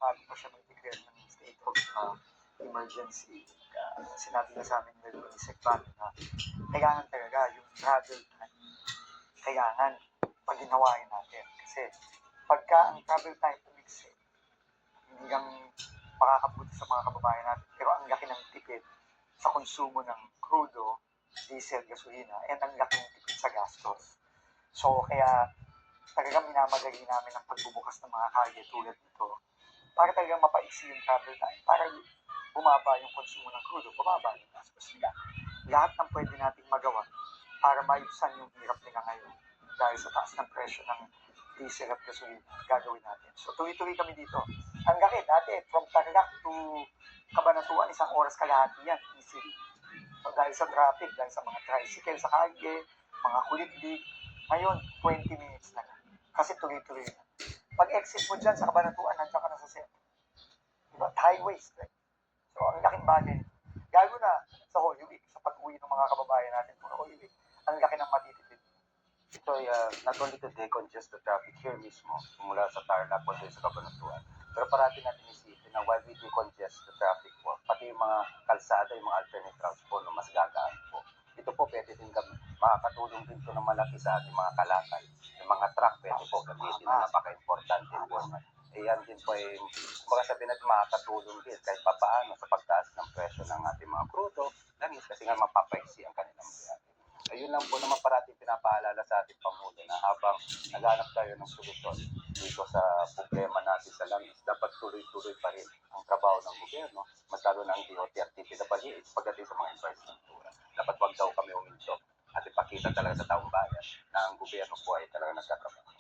bago pa siya mag-declare ng state of emergency, sinabi na sa amin ng Secretary na kailangan talaga yung travel time, kailangan pag-ginawain natin. Kasi pagka ang travel time umiksi, hindi lang makakabuti sa mga kababayan natin, pero ang laki ng tipid sa konsumo ng crudo, diesel, gasolina, and ang laki ng tipid sa gastos. So, kaya talagang minamadali namin ang pagbubukas ng mga kalye tulad nito para talagang mapaiksi yung travel time, para bumaba yung konsumo ng crudo, bumaba yung gastos nila. Lahat ng pwede nating magawa para maibsan yung hirap nila ngayon dahil sa taas ng presyo ng diesel at gasolina, gagawin natin. So, tuloy-tuloy kami dito. Ang laki, dati, from Tarlac to Cabanatuan, 1 oras kalahati yan, easily. So, dahil sa traffic, dahil sa mga tricycle sa kalye, mga kulitbig, ngayon, 20 minutes na lang. Kasi tuloy-tuloy na. Pag-exit mo dyan sa Cabanatuan, nandiyan ka na sa sentro. Diba? Highways. Right? So, ang laking bagay. Lalo na sa Holy Week, sa pag-uwi ng mga kababayan natin sa Holy Week, ang laki ng matitipid. Ito ay not only to decongest the traffic here mismo, mula sa Tarlac o sa Cabanatuan, pero parati natin isipin na while we decongest the traffic po, pati yung mga kalsada, yung mga alternate routes po, no, mas gagaan po. Ito po pwede din makakatulong din po ng malaki sa ating mga kalakal. Yung mga truck pwede po gamitin na napaka-importante po. Yan din po ay, kumbaga sabihin natin makakatulong din kahit papaano sa pagtaas ng presyo ng ating mga krudo, langis kasi nga mapapaiksi ang kanilang biyahe. Ayun lang po naman parating pinapaalala sa ating Pangulo na habang naghanap tayo ng solusyon dito sa problema natin sa langis, dapat tuloy-tuloy pa rin ang trabaho ng gobyerno, mas lalo ng DOT at DPWH pagdating sa mga infrastruktura. Dapat wag daw kami uminto at ipakita talaga sa taong bayan na ang gobyerno po ay talaga nagtatrabaho.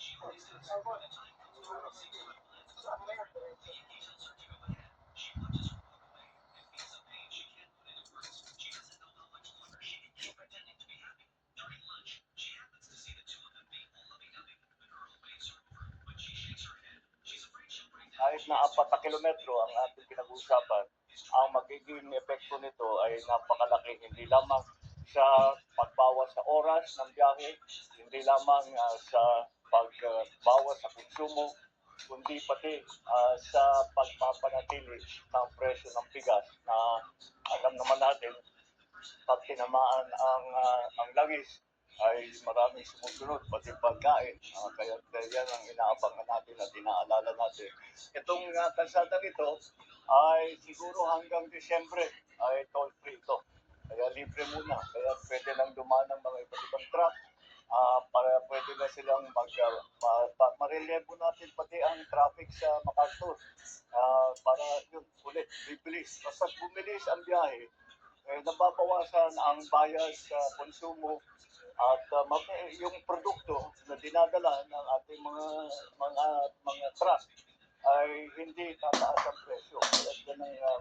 Kahit na 4 na kilometro ang ating pinag-uusapan, ang magiging epekto nito ay napakalaki, hindi lamang sa pagbawas sa oras ng biyahe, hindi lamang sa pagbawas sa konsumo, kundi pati sa pagpapanatili ng presyo ng bigas na alam naman natin pag tinamaan ang langis ay maraming sumusunod, pati pagkain. Kaya yan ang inaabangan natin at inaalala natin. Itong kalsada nito ay siguro hanggang Disyembre ay toll-free ito. Kaya libre muna. Kaya pwede lang dumaan ng mga iba't ibang truck para pwede na silang marelevo natin pati ang traffic sa MacArthur para yun, ulit, bibilis. Basta bumilis ang biyahe, nababawasan ang bayad sa konsumo at yung produkto na dinadala ng ating mga truck ay hindi tataas ang presyo. Kaya yan ang